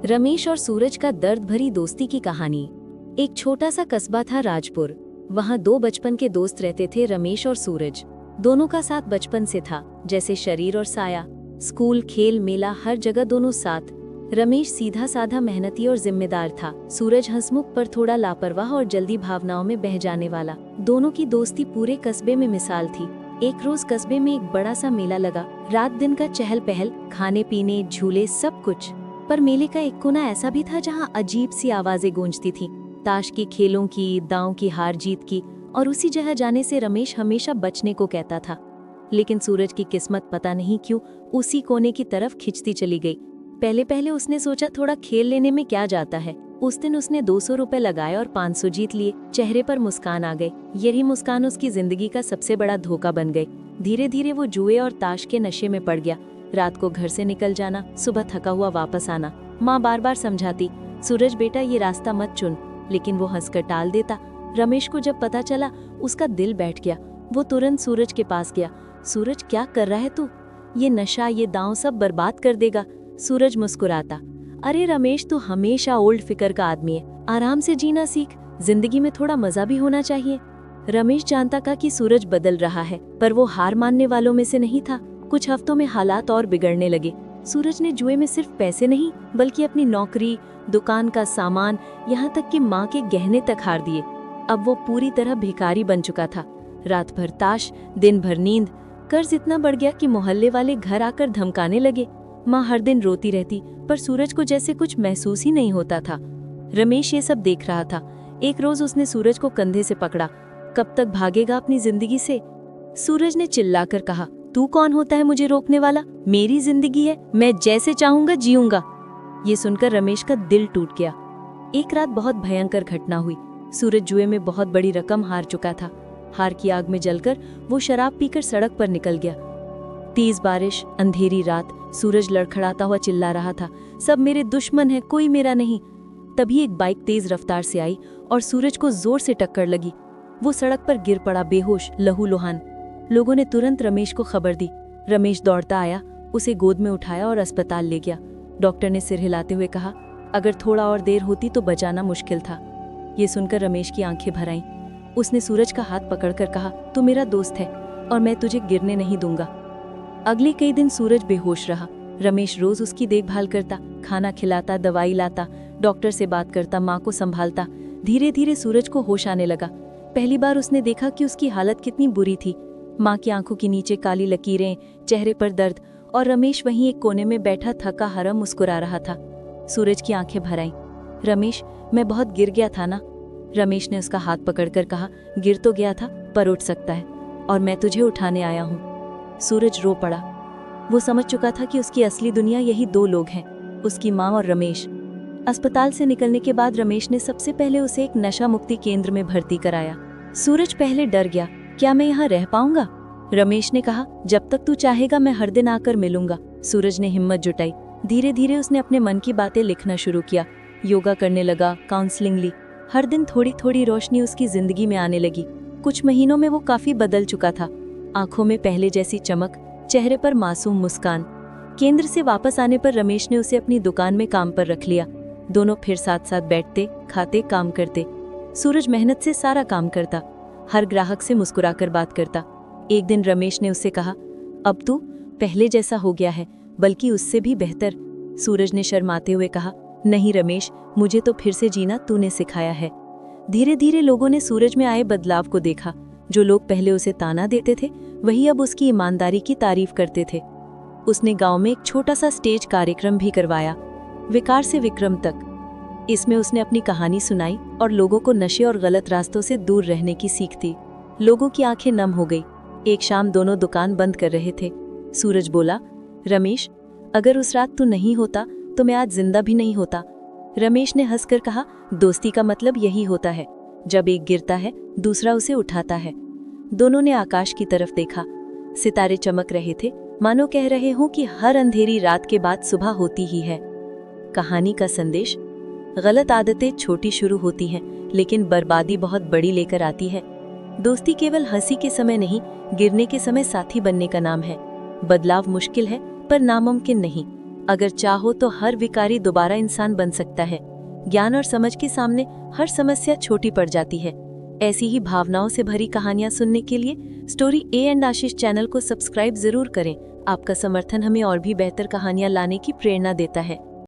रमेश और सूरज का दर्द भरी दोस्ती की कहानी। एक छोटा सा कस्बा था राजपुर। वहाँ दो बचपन के दोस्त रहते थे, रमेश और सूरज। दोनों का साथ बचपन से था, जैसे शरीर और साया। स्कूल, खेल, मेला, हर जगह दोनों साथ। रमेश सीधा साधा, मेहनती और जिम्मेदार था। सूरज हंसमुख पर थोड़ा लापरवाह और जल्दी भावनाओं में बह जाने वाला। दोनों की दोस्ती पूरे कस्बे में मिसाल थी। एक रोज कस्बे में एक बड़ा सा मेला लगा। रात दिन का चहल पहल, खाने पीने, झूले, सब कुछ। पर मेले का एक कोना ऐसा भी था जहाँ अजीब सी आवाजें गूंजती थी, ताश की, खेलों की, दांव की, हार जीत की। और उसी जगह जाने से रमेश हमेशा बचने को कहता था। लेकिन सूरज की किस्मत पता नहीं क्यों उसी कोने की तरफ खिंचती चली गई। पहले पहले उसने सोचा थोड़ा खेल लेने में क्या जाता है। उस दिन उसने 200 रुपए लगाए और 500 जीत लिए। चेहरे पर मुस्कान आ गई। यही मुस्कान उसकी जिंदगी का सबसे बड़ा धोखा बन गई। धीरे धीरे वो जुए और ताश के नशे में पड़ गया। रात को घर से निकल जाना, सुबह थका हुआ वापस आना। माँ बार बार समझाती, सूरज बेटा ये रास्ता मत चुन, लेकिन वो हंसकर टाल देता। रमेश को जब पता चला, उसका दिल बैठ गया। वो तुरंत सूरज के पास गया। सूरज, क्या कर रहा है तू? ये नशा, ये दांव सब बर्बाद कर देगा। सूरज मुस्कुराता, अरे रमेश, तू हमेशा ओल्ड फिकर का आदमी है। आराम से जीना सीख, जिंदगी में थोड़ा मजा भी होना चाहिए। रमेश जानता था कि सूरज बदल रहा है, पर वो हार मानने वालों में से नहीं था। कुछ हफ्तों में हालात और बिगड़ने लगे। सूरज ने जुए में सिर्फ पैसे नहीं, बल्कि अपनी नौकरी, दुकान का सामान, यहाँ तक कि माँ के गहने तक हार दिए। अब वो पूरी तरह भिखारी बन चुका था। रात भर ताश, दिन भर नींद। कर्ज इतना बढ़ गया कि मोहल्ले वाले घर आकर धमकाने लगे। माँ हर दिन रोती रहती, पर सूरज को जैसे कुछ महसूस ही नहीं होता था। रमेश ये सब देख रहा था। एक रोज उसने सूरज को कंधे से पकड़ा। कब तक भागेगा अपनी जिंदगी से? सूरज ने चिल्लाकर कहा, तू कौन होता है मुझे रोकने वाला? मेरी जिंदगी है, मैं जैसे चाहूंगा जीऊंगा। ये सुनकर रमेश का दिल टूट गया। एक रात बहुत भयंकर घटना हुई। सूरज जुए में बहुत बड़ी रकम हार चुका था। हार की आग में जलकर वो शराब पीकर सड़क पर निकल गया। तेज बारिश, अंधेरी रात, सूरज लड़खड़ाता हुआ चिल्ला रहा था, सब मेरे दुश्मन हैं, कोई मेरा नहीं। तभी एक बाइक तेज रफ्तार से आई और सूरज को जोर से टक्कर लगी। वो सड़क पर गिर पड़ा, बेहोश, लहूलुहान। लोगों ने तुरंत रमेश को खबर दी। रमेश दौड़ता आया, उसे गोद में उठाया और अस्पताल ले गया। डॉक्टर ने सिर हिलाते हुए कहा, अगर थोड़ा और देर होती तो बचाना मुश्किल था। ये सुनकर रमेश की आंखें भर आईं। उसने सूरज का हाथ पकड़कर कहा, तू मेरा दोस्त है और मैं तुझे गिरने नहीं दूंगा। अगले कई दिन सूरज बेहोश रहा। रमेश रोज उसकी देखभाल करता, खाना खिलाता, दवाई लाता, डॉक्टर से बात करता, माँ को संभालता। धीरे धीरे सूरज को होश आने लगा। पहली बार उसने देखा कि उसकी हालत कितनी बुरी थी। माँ की आंखों के नीचे काली लकीरें, चेहरे पर दर्द, और रमेश वहीं एक कोने में बैठा थका हारा मुस्कुरा रहा था। सूरज की आंखें भर आईं। रमेश, मैं बहुत गिर गया था ना? रमेश ने उसका हाथ पकड़कर कहा, गिर तो गया था, पर उठ सकता है, और मैं तुझे उठाने आया हूँ। सूरज रो पड़ा। वो समझ चुका था कि उसकी असली दुनिया यही दो लोग हैं, उसकी माँ और रमेश। अस्पताल से निकलने के बाद रमेश ने सबसे पहले उसे एक नशा मुक्ति केंद्र में भर्ती कराया। सूरज पहले डर गया, क्या मैं यहाँ रह पाऊंगा? रमेश ने कहा, जब तक तू चाहेगा मैं हर दिन आकर मिलूंगा। सूरज ने हिम्मत जुटाई। धीरे धीरे उसने अपने मन की बातें लिखना शुरू किया, योगा करने लगा, काउंसलिंग ली। हर दिन थोड़ी थोड़ी रोशनी उसकी जिंदगी में आने लगी। कुछ महीनों में वो काफी बदल चुका था। आंखों में पहले जैसी चमक, चेहरे पर मासूम मुस्कान। केंद्र से वापस आने पर रमेश ने उसे अपनी दुकान में काम पर रख लिया। दोनों फिर साथ साथ बैठते, खाते, काम करते। सूरज मेहनत से सारा काम करता, हर ग्राहक से मुस्कुराकर बात करता। एक दिन रमेश ने उससे कहा, अब तू पहले जैसा हो गया है, बल्कि उससे भी बेहतर। सूरज ने शर्माते हुए कहा, नहीं रमेश, मुझे तो फिर से जीना तूने सिखाया है। धीरे धीरे लोगों ने सूरज में आए बदलाव को देखा। जो लोग पहले उसे ताना देते थे, वही अब उसकी ईमानदारी की तारीफ करते थे। उसने गांव में एक छोटा सा स्टेज कार्यक्रम भी करवाया, विकार से विक्रम तक। इसमें उसने अपनी कहानी सुनाई और लोगों को नशे और गलत रास्तों से दूर रहने की सीख दी। लोगों की आंखें नम हो गई। एक शाम दोनों दुकान बंद कर रहे थे। सूरज बोला, रमेश, अगर उस रात तू नहीं होता तो मैं आज जिंदा भी नहीं होता। रमेश ने हंसकर कहा, दोस्ती का मतलब यही होता है, जब एक गिरता है दूसरा उसे उठाता है। दोनों ने आकाश की तरफ देखा। सितारे चमक रहे थे, मानो कह रहे हों कि हर अंधेरी रात के बाद सुबह होती ही है। कहानी का संदेश, गलत आदतें छोटी शुरू होती हैं, लेकिन बर्बादी बहुत बड़ी लेकर आती है। दोस्ती केवल हंसी के समय नहीं, गिरने के समय साथी बनने का नाम है। बदलाव मुश्किल है, पर नामुमकिन नहीं। अगर चाहो तो हर विकारी दोबारा इंसान बन सकता है। ज्ञान और समझ के सामने हर समस्या छोटी पड़ जाती है। ऐसी ही भावनाओं से भरी कहानियां सुनने के लिए story A and Ashish channel को सब्सक्राइब जरूर करें। आपका समर्थन हमें और भी बेहतर कहानियां लाने की प्रेरणा देता है।